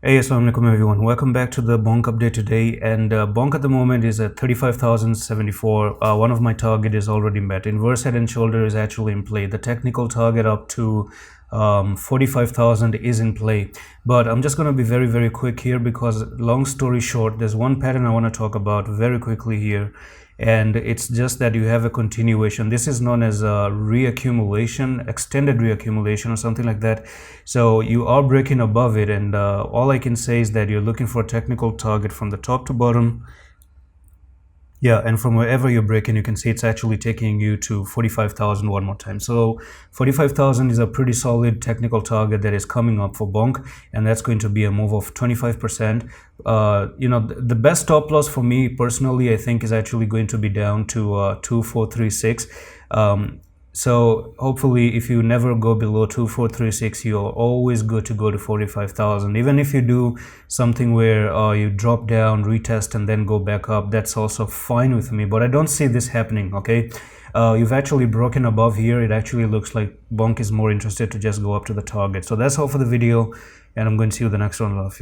Hey, assalamu alaikum everyone. Welcome back to the BONK update today. And BONK at the moment is at 35,074. One of my target is already met. Inverse head and shoulder is actually in play. The technical target up to 45,000 is in play. But I'm just going to be very quick here because long story short, there's one pattern I want to talk about very quickly here. And it's just that you have a continuation. This is known as a reaccumulation, extended reaccumulation or something like that. So you are breaking above it, and all I can say is that you're looking for a technical target from the top to bottom. Yeah, and from wherever you're breaking, you can see it's actually taking you to 45,000 one more time. So 45,000 is a pretty solid technical target that is coming up for BONK, and that's going to be a move of 25%. The best stop loss for me personally, I think, is actually going to be down to 2436. So hopefully if you never go below 2436, you're always good to go to 45,000. Even if you do something where you drop down, retest, and then go back up, that's also fine with me. But I don't see this happening, okay? You've actually broken above here. It actually looks like BONK is more interested to just go up to the target. So that's all for the video, and I'm going to see you in the next one. Love.